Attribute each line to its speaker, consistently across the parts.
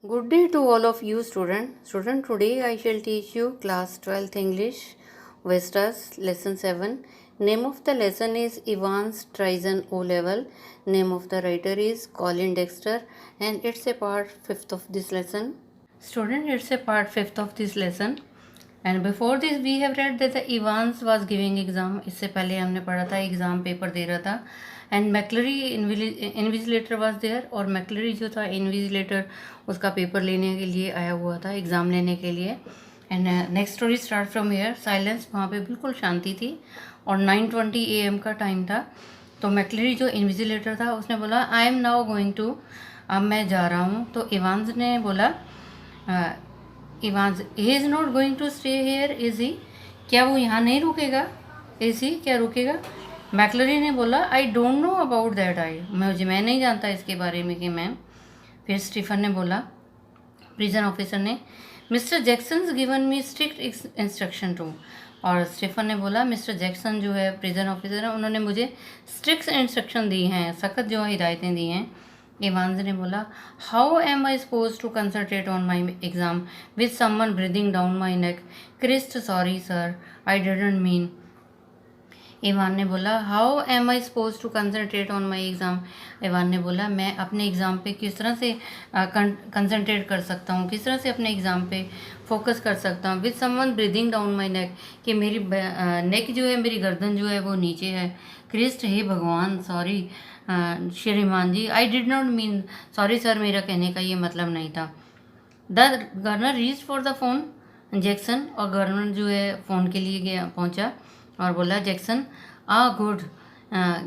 Speaker 1: Good day to all of you student. Today I shall teach you class 12th English Vestas lesson 7. Name of the lesson is Evans Treisen O level. Name of the writer is Colin Dexter and it's a part 5th of this lesson. Student, it's a part 5th of this lesson. And before this we have read that the Evans was giving exam. इससे पहले हमने पढ़ा था exam paper दे रहा था. And McLeery invigilator was there और McLeery जो था इन्विजिलेटर उसका पेपर लेने के लिए आया हुआ था, एग्ज़ाम लेने के लिए. And next story start from here. Silence, वहाँ पे बिल्कुल शांति थी और 9:20 AM का टाइम था. तो मैकलरी जो इन्विजिलेटर था उसने बोला I am now going to, अब मैं जा रहा हूँ. तो इवांस ने बोला Evans he is not going to stay here is he, क्या वो यहाँ नहीं रुकेगा, इज़ ही क्या रुकेगा. मैकलरी ने बोला I don't know about that, मैं नहीं जानता इसके बारे में कि मैम. फिर स्टीफन ने बोला, प्रिजन ऑफिसर ने, mister Jackson's given me strict instruction to. और स्टीफन ने बोला मिस्टर जैक्सन जो है प्रिजन ऑफिसर है, उन्होंने मुझे स्ट्रिक्ट इंस्ट्रक्शन दी हैं, सख्त जो हिदायतें दी हैं. इवांस ने बोला how am I suppose to concentrate on my exam with someone breathing down my neck. Christ sorry sir, I didn't mean. Evan ने बोला how am I suppose to concentrate on my exam. Evan ने बोला मैं अपने exam पे किस तरह से कंसंट्रेट कर सकता हूँ, किस तरह से अपने एग्ज़ाम पे फोकस कर सकता हूँ. With someone breathing down my neck, कि मेरी नेक जो है, मेरी गर्दन जो है वो नीचे है. क्रिस्ट, हे भगवान, सॉरी श्रीमान जी, I did not mean, sorry sir, मेरा कहने का ये मतलब नहीं था. The governor reach for the phone Jackson, और गवर्नर जो है फ़ोन के लिए गया, पहुँचा और बोला Jackson good,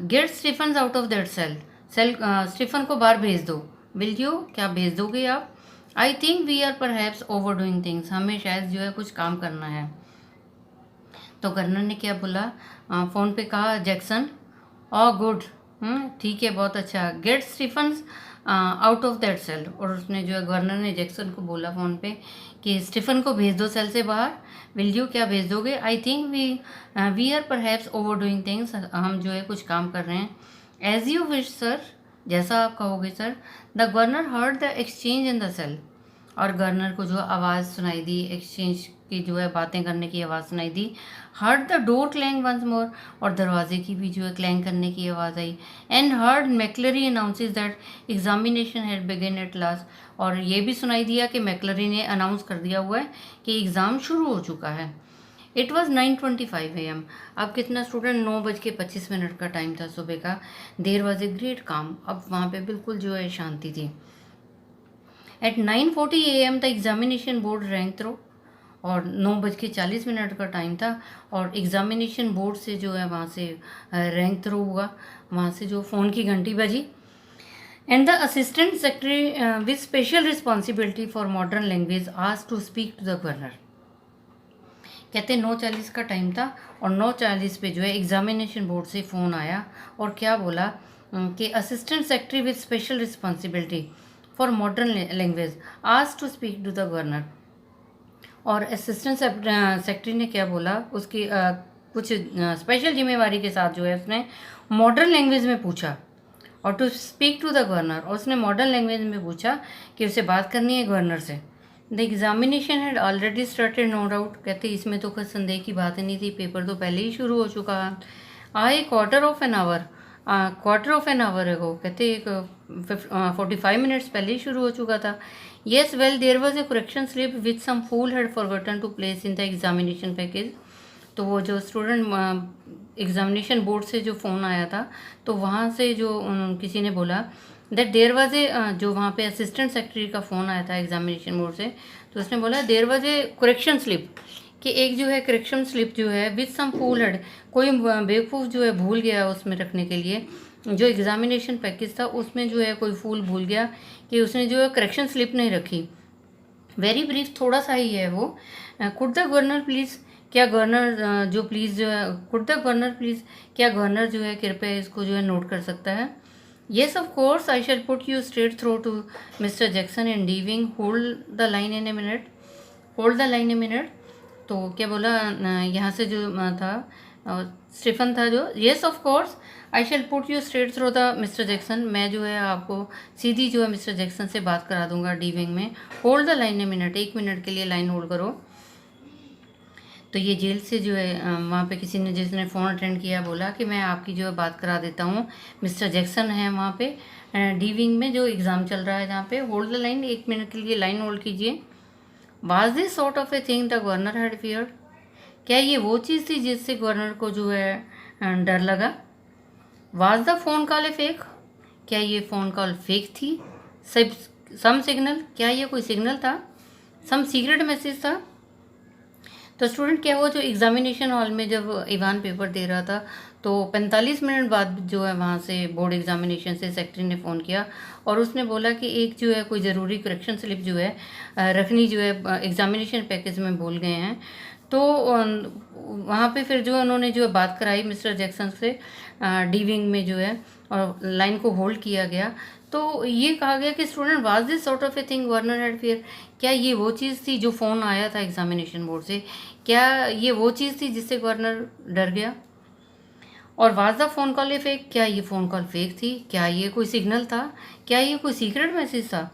Speaker 1: get Stephen out of that cell. Stephen को बाहर भेज दो. विल यू, क्या भेज दोगे आप. I think we are perhaps overdoing things, हमें शायद जो है कुछ काम करना है. तो गवर्नर ने क्या बोला, फ़ोन पे कहा जैक्सन गुड, ठीक है, बहुत अच्छा, get Stephen out of that cell. और उसने जो है गवर्नर ने जैक्सन को बोला फ़ोन पे कि स्टीफन को भेज दो सेल से बाहर. विल यू, क्या भेज दोगे. I think we are perhaps overdoing things, हम जो है कुछ काम कर रहे हैं. एज यू विश सर, जैसा आप कहोगे sir. The governor heard the exchange in the cell, और गवर्नर को जो आवाज़ सुनाई दी, एक्सचेंज की जो है बातें करने की आवाज़ सुनाई दी. Heard the door clang once more, और दरवाजे की भी जो है क्लैंग करने की आवाज़ आई. And heard McLeery announces that examination had begin at last, और ये भी सुनाई दिया कि मैकलरी ने अनाउंस कर दिया हुआ है कि एग्ज़ाम शुरू हो चुका है. It was 9:25 AM. अब कितना स्टूडेंट, 9:25 का टाइम था सुबह का. देयर वॉज ए ग्रेट काम, अब वहाँ पे बिल्कुल जो है शांति थी. At 9:40 AM the examination board rang through, और 9:40 का टाइम था और एग्जामिनेशन बोर्ड से जो है वहाँ से रैंक थ्रू हुआ, वहाँ से जो फ़ोन की घंटी बजी. And the assistant secretary with special responsibility for modern language asked to speak to the governor. कहते 9:40 का टाइम था और 9:40 पे जो है एग्जामिनेशन बोर्ड से फ़ोन आया और क्या बोला कि assistant secretary with special responsibility for modern language asked to speak to the governor. और असिस्टेंट सेक्रेटरी ने क्या बोला, उसकी कुछ स्पेशल जिम्मेवारी के साथ जो है उसने मॉडर्न लैंग्वेज में पूछा, और to speak to the governor, और उसने मॉडर्न लैंग्वेज में पूछा कि उसे बात करनी है गवर्नर से. The examination had already started no doubt, कहते इसमें तो कोई संदेह की बात ही नहीं थी, पेपर तो पहले ही शुरू हो चुका है. क्वार्टर ऑफ एन आवर एगो, कहते 45 मिनट्स पहले ही शुरू हो चुका था. Yes well there was a correction slip which some fool had forgotten to place in the examination package. तो वो जो स्टूडेंट एग्जामिनेशन बोर्ड से जो फ़ोन आया था, तो वहाँ से जो किसी ने बोला दैट देयर वॉज ए, जो वहाँ पे असिस्टेंट सेक्रेटरी का फ़ोन आया था एग्जामिनेशन बोर्ड से, तो उसने बोला there was a correction slip, कि एक जो है करेक्शन स्लिप जो है विथ सम फूल हेड, कोई बेवकूफ़ जो है भूल गया उसमें रखने के लिए, जो एग्जामिनेशन पैकेज था उसमें जो है कोई फूल भूल गया कि उसने जो है करेक्शन स्लिप नहीं रखी. वेरी ब्रीफ, थोड़ा सा ही है वो. कुड द गवर्नर प्लीज़, क्या गवर्नर जो प्लीज़ जो है, कुड द गवर्नर प्लीज़, क्या गवर्नर जो है कृपया इसको जो है नोट कर सकता है. Yes of course, I shall put you straight through to mister Jackson in D wing, hold the line in a minute. तो क्या बोला, यहाँ से जो था स्टीफन था जो, yes of course I shall put you straight through the mister Jackson, मैं जो है आपको सीधी जो है मिस्टर जैक्सन से बात करा दूंगा डी विंग में। Hold the line a minute, 1 minute के लिए लाइन होल्ड करो। तो ये जेल से जो है वहाँ पे किसी ने जिसने फ़ोन अटेंड किया बोला कि मैं आपकी जो है बात करा देता हूँ, मिस्टर जैक्सन है वहाँ पे डी विंग में जो एग्ज़ाम चल रहा है जहाँ पे। होल्ड द लाइन, 1 मिनट के लिए लाइन होल्ड कीजिए। Was this sort of a thing the governor had feared, क्या ये वो चीज़ थी जिससे गवर्नर को जो है डर लगा। Was the phone call A fake, क्या ये फ़ोन कॉल फेक थी। सम सिग्नल, क्या ये कोई सिग्नल था। सम सीक्रेट मैसेज था। तो स्टूडेंट क्या हुआ, जो एग्ज़ामिनेशन हॉल में जब इवान पेपर दे रहा था तो 45 मिनट बाद जो है वहाँ से बोर्ड एग्ज़ामिनेशन से सेक्रेटरी ने फ़ोन किया और उसने बोला कि एक जो है कोई ज़रूरी करेक्शन स्लिप जो है रखनी जो है एग्ज़ामिनेशन पैकेज में भूल गए हैं। तो वहाँ पे फिर जो उन्होंने जो बात कराई मिस्टर जैक्सन से डी विंग में जो है, और लाइन को होल्ड किया गया। तो ये कहा गया कि student was this sort of a thing governor had fear, क्या ये वो चीज़ थी जो फ़ोन आया था एग्ज़ामिनेशन बोर्ड से, क्या ये वो चीज़ थी जिससे गवर्नर डर गया। और was the phone call A fake, क्या ये फ़ोन कॉल फेक थी, क्या ये कोई सिग्नल था, क्या ये कोई सीक्रेट मैसेज था।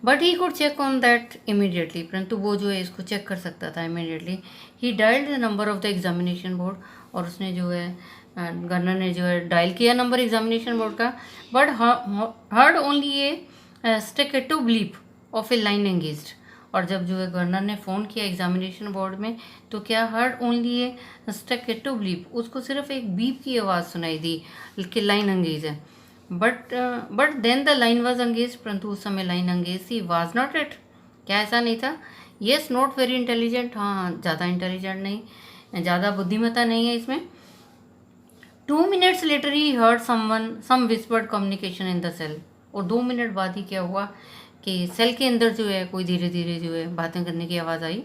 Speaker 1: But he could check on that immediately, परंतु वो जो है इसको चेक कर सकता था immediately. He dialled the number of the examination board, और उसने जो है गवर्नर ने जो है डायल किया नंबर एग्जामिनेशन बोर्ड का। But heard only a staccato bleep of a line engaged, और जब जो है गवर्नर ने फ़ोन किया एग्जामिनेशन बोर्ड में तो क्या heard only a staccato bleep, उसको सिर्फ एक बीप की आवाज़ सुनाई दी कि लाइन एंगेज है। But then the line was engage, परंतु उस समय लाइन एंगेज थी। वाज नॉट इट, क्या ऐसा नहीं था। येस नॉट वेरी इंटेलिजेंट, हाँ ज़्यादा इंटेलिजेंट नहीं, ज़्यादा बुद्धिमत्ता नहीं है इसमें। 2 minutes later he heard some whispered communication in the cell, और 2 मिनट बाद ही क्या हुआ कि सेल के अंदर जो है कोई धीरे धीरे जो है बातें करने की आवाज़ आई।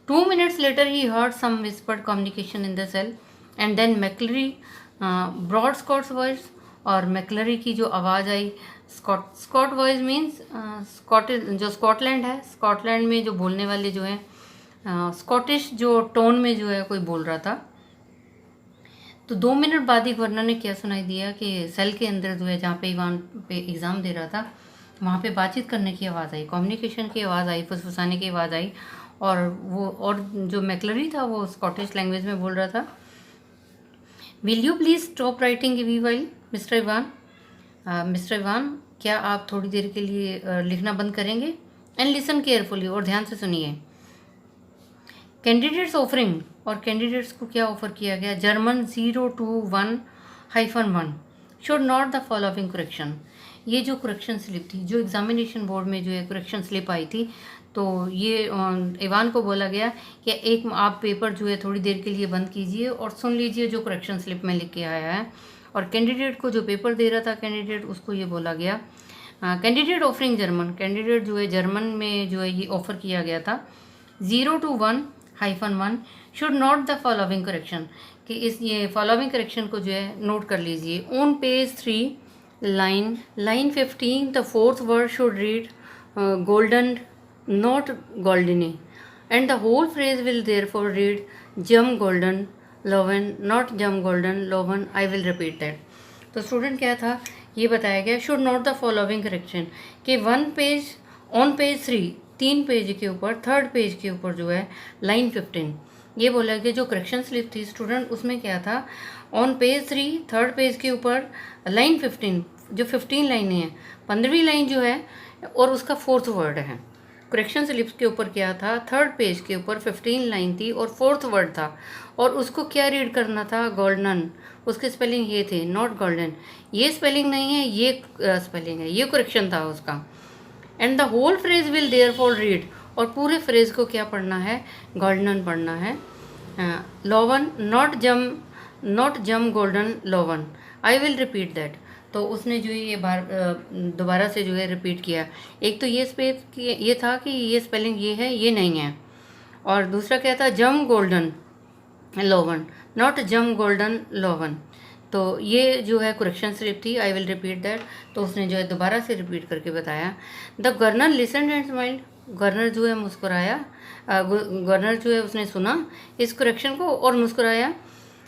Speaker 1: 2 minutes later he heard some whispered communication in the cell and then McLeery broad Scots voice, और मैकलरी की जो आवाज़ आई, स्कॉट वॉइस मीन्स जो स्कॉटलैंड है, स्कॉटलैंड में जो बोलने वाले जो हैं स्कॉटिश जो टोन में जो है कोई बोल रहा था। तो 2 मिनट बाद ही गवर्नर ने क्या सुनाई दिया कि सेल के अंदर जो है जहाँ पे इवान पे एग्ज़ाम दे रहा था वहाँ पे बातचीत करने की आवाज़ आई, कम्युनिकेशन की आवाज़ आई, फुसफुसाने की आवाज़ आई, और जो मैकलरी था वो स्कॉटिश लैंग्वेज में बोल रहा था। Will you please stop writing we while mister Evan, mister Evan क्या आप थोड़ी देर के लिए लिखना बंद करेंगे। एंड लिसन केयरफुली, और ध्यान से सुनिए। कैंडिडेट्स ऑफरिंग, और कैंडिडेट्स को क्या ऑफर किया गया। German 021-1 should not the following correction, ये जो करेक्शन स्लिप थी जो एग्जामिनेशन बोर्ड में जो है करेक्शन स्लिप आई थी, तो ये इवान को बोला गया कि एक आप पेपर जो है थोड़ी देर के लिए बंद कीजिए और सुन लीजिए जो करेक्शन स्लिप में लिख के आया है। और कैंडिडेट को जो पेपर दे रहा था कैंडिडेट, उसको ये बोला गया कैंडिडेट ऑफरिंग जर्मन, कैंडिडेट जो है जर्मन में जो है ये ऑफर किया गया था 021-1 should note the following correction, कि इस ये फॉलोइंग करेक्शन को जो है नोट कर लीजिए। On page 3 line 15 the fourth word should read golden not goldeny, and the whole phrase will therefore read jam golden loven not jam golden loven, I will repeat that. तो student क्या था, ये बताया गया should note the following correction कि 1 page on page 3 page के ऊपर 3rd page के ऊपर जो है लाइन 15 ये बोला कि जो करेक्शन स्लिप थी स्टूडेंट उसमें क्या था, ऑन पेज 3 3rd पेज के ऊपर लाइन 15 जो 15 लाइनें हैं, 15वीं लाइन जो है और उसका 4th वर्ड है। करेक्शन स्लिप्स के ऊपर क्या था, 3rd पेज के ऊपर 15 लाइन थी और 4th वर्ड था, और उसको क्या रीड करना था, गोल्डन, उसके स्पेलिंग ये थे नॉट गोल्डन, ये स्पेलिंग नहीं है ये स्पेलिंग है, ये करेक्शन था उसका। And the whole phrase will therefore read, और पूरे फ्रेज को क्या पढ़ना है, गोल्डन पढ़ना है। Lowen not jam golden loven, I will repeat that. तो उसने जो ये बार दोबारा से जो है रिपीट किया। एक तो ये था कि ये स्पेलिंग ये है ये नहीं है, और दूसरा क्या था जम golden loven not jam golden Lowen. तो ये जो है करेक्शन स्लिप थी, आई विल रिपीट दैट। तो उसने जो है दोबारा से रिपीट करके बताया। The governor listened and smiled, governor जो है मुस्कुराया, गवर्नर जो है उसने सुना इस करेक्शन को और मुस्कुराया।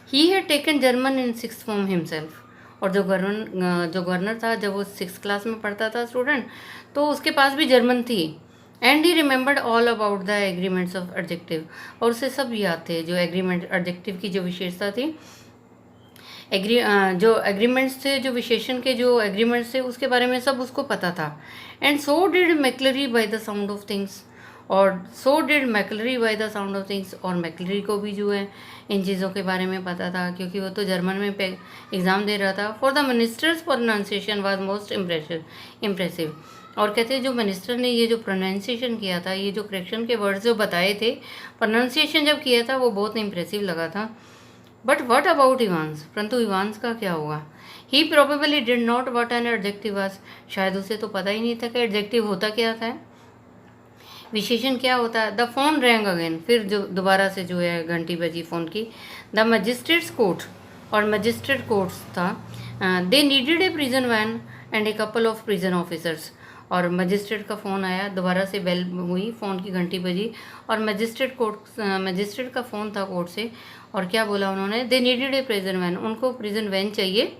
Speaker 1: He had taken German in 6th form himself, और जो गवर्नर था जब वो 6th क्लास में पढ़ता था स्टूडेंट, तो उसके पास भी जर्मन थी। And he remembered all about the agreements of adjective, और उसे सब याद थे जो एग्रीमेंट एडजेक्टिव की जो विशेषता थी, जो एग्रीमेंट्स थे, जो विशेषण के जो एग्रीमेंट्स थे उसके बारे में सब उसको पता था। And so did McLeery by the sound of things, और so did McLeery by the sound of things, और मैक्लरी को भी जो है इन चीज़ों के बारे में पता था क्योंकि वो तो जर्मन में एग्ज़ाम दे रहा था। For the ministers pronunciation was most impressive, और कहते हैं जो मिनिस्टर ने ये जो प्रोनाउंसिएशन किया था, ये जो करेक्शन के वर्ड्स जो बताए थे, प्रोनाउंसिएशन जब किया था वो बहुत इम्प्रेसिव लगा था। बट वट अबाउट इवांस, परंतु इवांस का क्या हुआ? He probably did not what an adjective was, शायद उसे तो पता ही नहीं था कि एडजेक्टिव होता क्या था, विशेषण क्या होता है। द फोन रैंग अगेन, फिर जो दोबारा से जो है घंटी बजी फ़ोन की। द मजिस्ट्रेट्स कोर्ट, और मजिस्ट्रेट कोर्ट्स था। They needed a prison van and a couple of prison officers, और मजिस्ट्रेट का फ़ोन आया, दोबारा से बेल हुई, फ़ोन की घंटी बजी, और मजिस्ट्रेट का फ़ोन था कोर्ट से, और क्या बोला उन्होंने? They needed a prison van, उनको प्रिजन वैन चाहिए,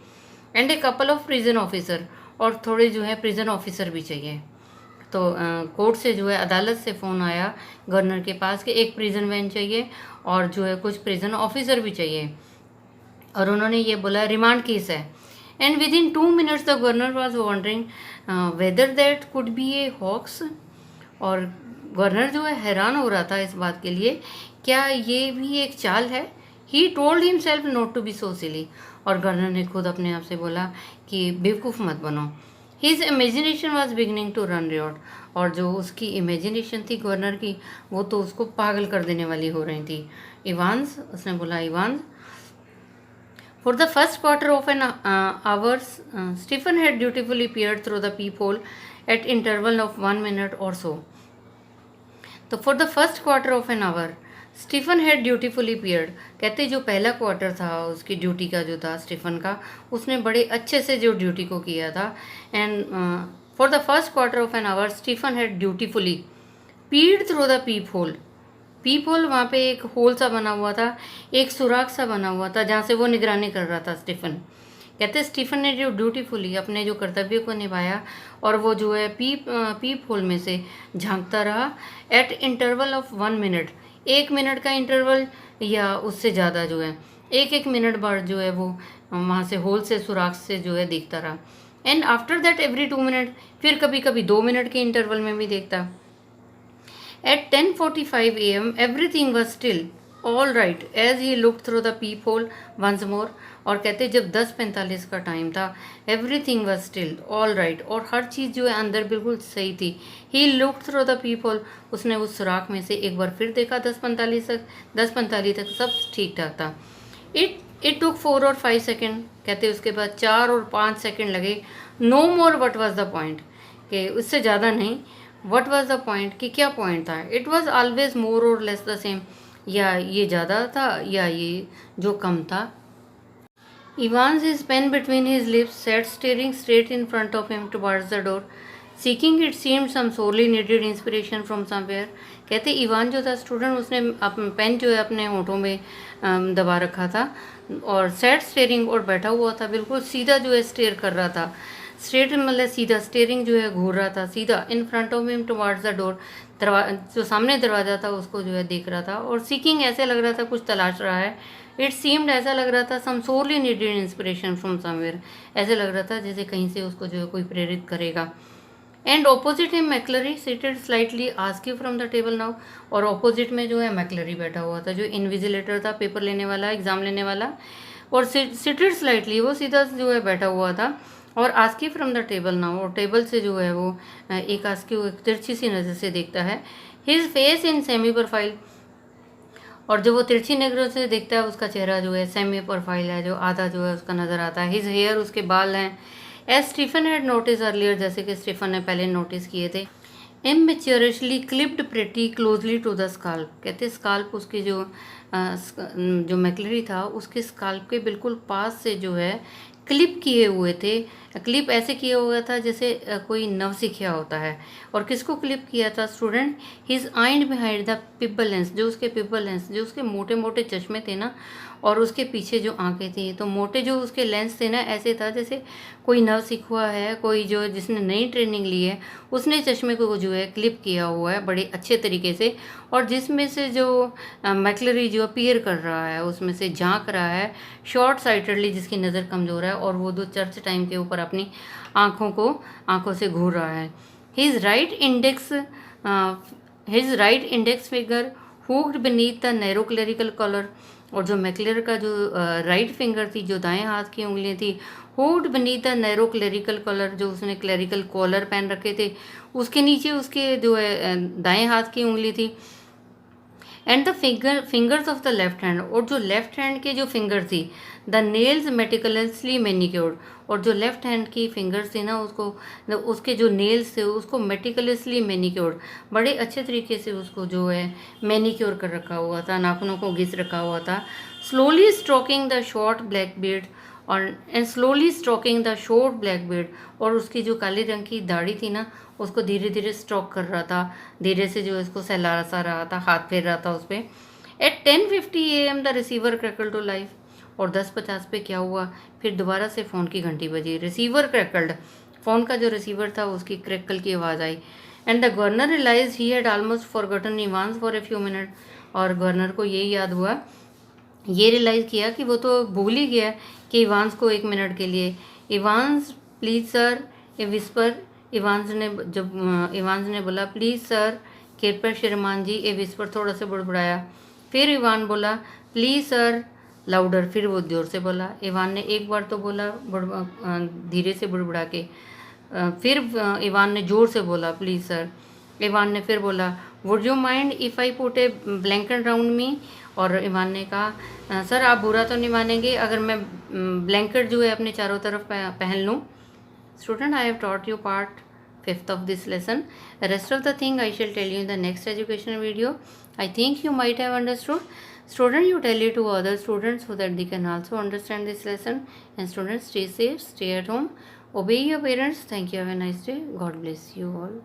Speaker 1: and a couple of prison officer, और थोड़े जो है प्रिजन ऑफिसर भी चाहिए। तो कोर्ट से जो है अदालत से फ़ोन आया गवर्नर के पास कि एक प्रिजन वैन चाहिए और जो है कुछ प्रिजन ऑफिसर भी चाहिए, और उन्होंने ये बोला रिमांड केस है। And within 2 minutes the governor was wondering whether that could be a hoax, और गवर्नर जो है हैरान हो रहा था इस बात के लिए, क्या ये भी एक चाल है। He told himself not to be so silly, और गवर्नर ने खुद अपने आप से बोला कि बेवकूफ़ मत बनो। His imagination was beginning to run riot, और जो उसकी इमेजिनेशन थी गवर्नर की, वो तो उसको पागल कर देने वाली हो रही थी। इवांस, उसने बोला Evans, for the first quarter of an hours Stephen had dutifully peered through the peep hole at interval of 1 minute or so. तो for the first quarter of an hour Stephen had dutifully peered, कहते जो पहला quarter था उसकी duty का जो था Stephen का, उसने बड़े अच्छे से जो ड्यूटी को किया था। And for the first quarter of an hour Stephen had dutifully peered through the peep hole, peep hole वहाँ पे एक होल सा बना हुआ था, एक सुराख सा बना हुआ था जहाँ से वो निगरानी कर रहा था स्टीफन। कहते स्टीफन ने जो ड्यूटीफुली अपने जो कर्तव्य को निभाया, और वो जो है पीप होल में से झांकता रहा eight interval of 1 minute, 1 minute का इंटरवल या उससे ज़्यादा जो है 1 मिनट बाद जो है वो वहाँ से होल से सुराख से जो है देखता रहा। And after that every 2 minute, फिर कभी कभी 2 मिनट के इंटरवल में भी देखता। At 10:45 a.m. everything was still all right as he looked through the peephole once more, और कहते जब 10:45 का टाइम था, everything was still all right, और हर चीज़ जो है अंदर बिल्कुल सही थी। He looked through the peephole, उसने उस सुराख में से एक बार फिर देखा 10:45 तक सब ठीक ठाक था। It took 4 or 5 सेकेंड, कहते उसके बाद 4 और 5 सेकेंड लगे। No more what was the point, कि उससे ज़्यादा नहीं। वट वॉज द पॉइंट, कि क्या पॉइंट था। इट वॉज ऑलवेज मोर और लेस द सेम, या ये ज़्यादा था या ये जो कम था। Evans his pen between his lips sat staring straight in front of him towards the door seeking it seemed some sorely needed inspiration from somewhere. कहते इवान जो था स्टूडेंट, उसने पेन जो है अपने होठों में दबा रखा था, और सैट स्टेयरिंग, और बैठा हुआ था बिल्कुल सीधा जो है स्टेयर कर रहा था। स्ट्रेट मतलब सीधा, स्टेयरिंग जो है घूर रहा था सीधा, इन front of him towards the door, जो सामने दरवाज़ा था उसको जो है देख रहा था। और सीकिंग ऐसे लग रहा था कुछ तलाश रहा है। इट सीम्ड ऐसा लग रहा था सम sorely needed inspiration from somewhere, ऐसे लग रहा था जैसे कहीं से उसको जो है कोई प्रेरित करेगा। And opposite him McLeery sitted slightly askew from the table now, और ऑपोजिट में जो है मैक्लरी बैठा हुआ था, जो इन्विजिलेटर था, पेपर लेने वाला, एग्जाम लेने वाला, और सिटेड स्लाइटली, वो सीधा जो है बैठा हुआ था। और आस्की फ्रॉम द टेबल नाउ, और टेबल से जो है वो एक आस्की एक तिरछी सी नज़र से देखता है। His face in semi profile, और जब वो तिरछी नज़रों से देखता है उसका चेहरा जो है सेमी प्रोफाइल है, जो आधा जो है उसका नज़र आता है। हिज हेयर, उसके बाल हैं, as Stephen had notice earlier, जैसे कि स्टीफन ने पहले नोटिस किए थे। Immaturely clipped pretty closely to the scalp, कहते स्काल्प उसके जो मैकलरी था उसके स्काल्प के बिल्कुल पास से जो है क्लिप किए हुए थे। क्लिप ऐसे किया हुआ था जैसे कोई नवसिखिया होता है। और किसको क्लिप किया था स्टूडेंट? हिज आइंड बिहाइंड द पिपल लेंस, जो उसके मोटे मोटे चश्मे थे ना, और उसके पीछे जो आंखें थी, तो मोटे जो उसके लेंस थे ना, ऐसे था जैसे कोई नवसिखुआ है, कोई जो जिसने नई ट्रेनिंग ली है, उसने चश्मे को जो है क्लिप किया हुआ है बड़े अच्छे तरीके से। और जिसमें से जो मैकलरी जो अपीयर कर रहा है उसमें से झांक रहा है शॉर्ट साइटेडली, जिसकी नज़र कमज़ोर है, और वो दो चर्च टाइम के ऊपर अपनी आंखों से घूर रहा है। His right index finger hooked beneath the narrow clerical collar, और जो मैकलर का जो राइट फिंगर थी, जो दाएं हाथ की उंगलियां थी, hooked beneath the narrow clerical collar, जो उसने क्लेरिकल कॉलर पहन रखे थे, उसके नीचे उसके जो है दाएं हाथ की उंगली थी। And the fingers of the left hand, और जो लेफ्ट हैंड के जो फिंगर थी, द नेल्स मेटिकुलसली मैनिक्योर्ड, और जो लेफ्ट हैंड की फिंगर्स थी ना, उसके जो नेल्स थे उसको मेटिकुलसली मैनिक्योर्ड, बड़े अच्छे तरीके से उसको जो है मैनिक्योर कर रखा हुआ था, नाखूनों को घिस रखा हुआ था। Slowly stroking the short black beard, और उसकी जो काले रंग की दाढ़ी थी ना, उसको धीरे धीरे स्ट्रोक कर रहा था, धीरे से जो इसको सहला सा रहा था, हाथ फेर रहा था उस पर। At 10:50 AM the receiver crackled to life, और 10:50 पे क्या हुआ, फिर दोबारा से फ़ोन की घंटी बजी, रिसीवर क्रैकल्ड, फ़ोन का जो रिसीवर था उसकी क्रैकल की आवाज़ आई। And the governor realise he had almost forgotten Evans for a few minutes, और गवर्नर को यही याद हुआ, ये रियलाइज़ किया कि वो तो भूल ही गया कि इवांस को 1 मिनट के लिए, Evans please sir, A whisper, Evans ने बोला प्लीज़ सर, कृपया श्रीमान जी, ए विस्पर थोड़ा सा बुड़बुड़ाया। फिर इवान बोला प्लीज़ सर, लाउडर, फिर वो जोर से बोला। इवान ने एक बार तो बोला धीरे से बुड़बुड़ा के, फिर इवान ने जोर से बोला प्लीज़ सर। इवान ने फिर बोला would you mind if I put a blanket round me, और इवान ने कहा सर आप बुरा तो नहीं मानेंगे अगर मैं ब्लैंकेट जो है अपने चारों तरफ पहन लूँ। Student, I have taught you part 5th of this lesson. The rest of the thing I shall tell you in the next educational video. I think you might have understood. Student, you tell it to other students so that they can also understand this lesson. And students, stay safe, stay at home, obey your parents. Thank you. Have a nice day. God bless you all.